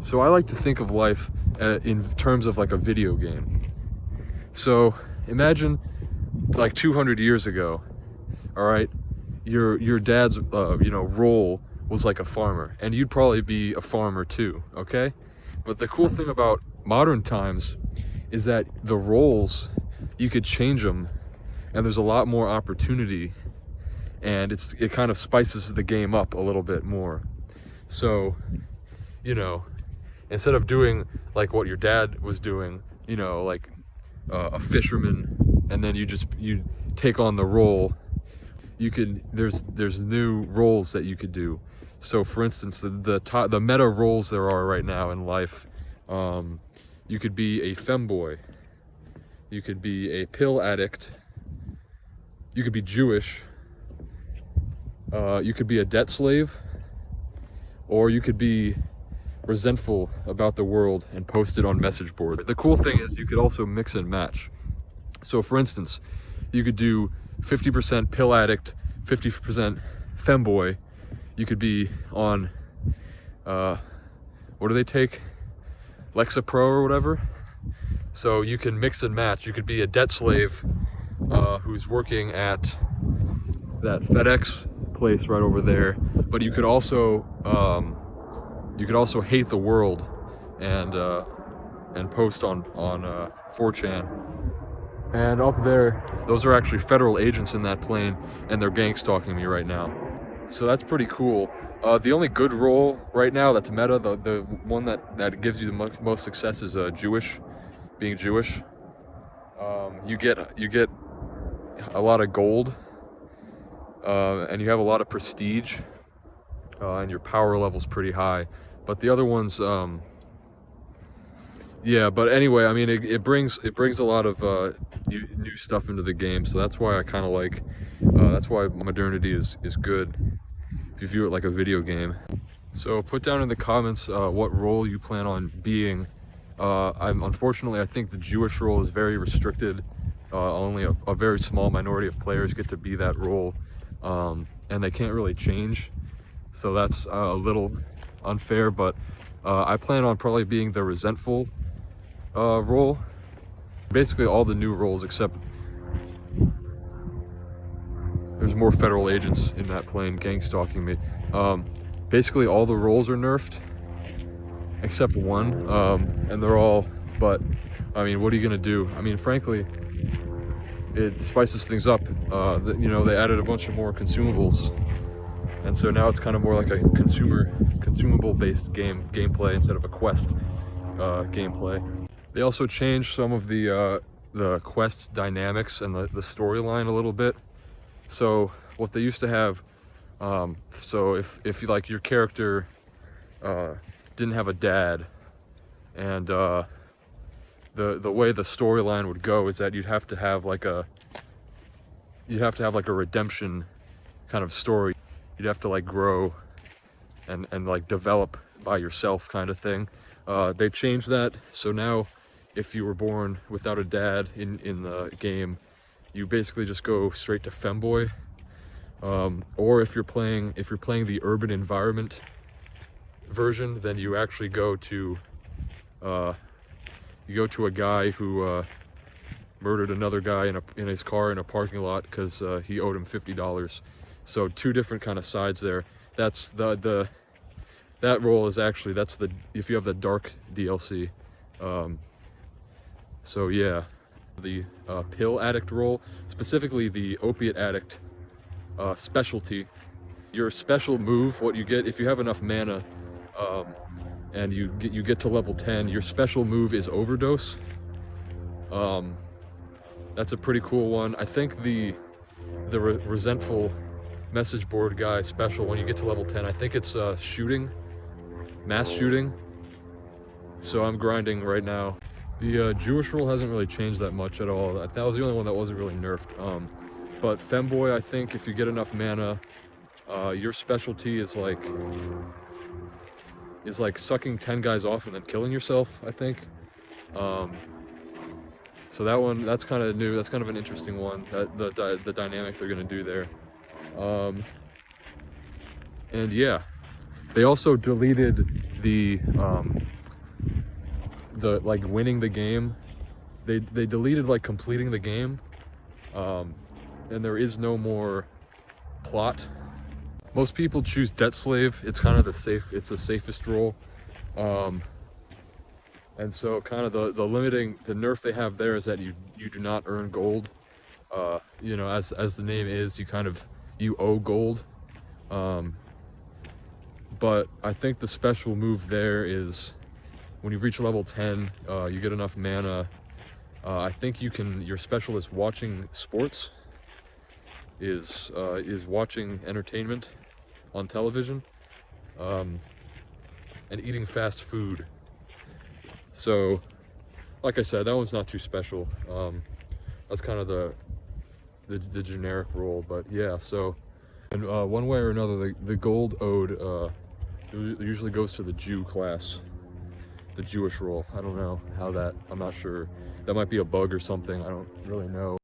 So I like to think of life in terms of like a video game. So imagine like 200 years ago, all right, your dad's role was like a farmer, and you'd probably be a farmer too, okay? But the cool thing about modern times is that the roles, you could change them, and there's a lot more opportunity, and it kind of spices the game up a little bit more. So, instead of doing like what your dad was doing, like a fisherman, and then you take on the role, there's new roles that you could do. So for instance, the meta roles there are right now in life, you could be a femboy, you could be a pill addict, you could be Jewish, you could be a debt slave, or you could be resentful about the world and post it on message board. The cool thing is you could also mix and match. So for instance, you could do 50% pill addict, 50% femboy. You could be on, what do they take? Lexapro or whatever. So you can mix and match. You could be a debt slave who's working at that FedEx place right over there, but you could also hate the world and post on 4chan. And up there, those are actually federal agents in that plane, and they're gang stalking me right now. So that's pretty cool. The only good role right now that's meta, the one that gives you the most success is Jewish, being Jewish. You get a lot of gold, and you have a lot of prestige, and your power level's pretty high. But the other ones, yeah. But anyway, I mean, it brings a lot of new stuff into the game. So that's why I kind of like. That's why modernity is good if you view it like a video game. So put down in the comments what role you plan on being. Unfortunately, I think the Jewish role is very restricted. Only a very small minority of players get to be that role, and they can't really change. So that's a little unfair, but I plan on probably being the resentful role. Basically all the new roles, except there's more federal agents in that plane gang stalking me. Basically all the roles are nerfed except one, and they're all, but I mean, what are you gonna do? I mean, frankly, it spices things up. They added a bunch of more consumables, and so now it's kind of more like a consumable based gameplay instead of a quest gameplay. They also changed some of the quest dynamics and the storyline a little bit. So what they used to have, so if like your character didn't have a dad, and the way the storyline would go is that you'd have to have like a redemption kind of story. You'd have to like grow and like develop by yourself kind of thing. They changed that, so now if you were born without a dad in the game, you basically just go straight to femboy. Or if you're playing the urban environment version, then you actually go to a guy who murdered another guy in his car in a parking lot because he owed him $50. So two different kind of sides there. That's that role is actually, if you have the dark DLC. So yeah, the pill addict role, specifically the opiate addict specialty. Your special move, what you get if you have enough mana, and you get to level 10, your special move is overdose. That's a pretty cool one. I think the resentful message board guy special, when you get to level 10, I think it's shooting, mass shooting. So I'm grinding right now. The Jewish role hasn't really changed that much at all. That was the only one that wasn't really nerfed. But femboy, I think if you get enough mana, your specialty is like sucking 10 guys off and then killing yourself, I think. So that's kind of new. That's kind of an interesting one, that the dynamic they're gonna do there. And yeah, they also deleted the the like winning the game. They deleted like completing the game, and there is no more plot. Most people choose debt slave. It's kind of it's the safest role. And so kind of the nerf they have there is that you do not earn gold. You know, as the name is, you owe gold. But I think the special move there is when you reach level 10, you get enough mana. I think your special is watching sports, is watching entertainment on television, and eating fast food. So, like I said, that one's not too special. That's kind of the generic role, but yeah. So, and one way or another, the gold owed usually goes to the Jew class, the Jewish role. I don't know how that. I'm not sure. That might be a bug or something. I don't really know.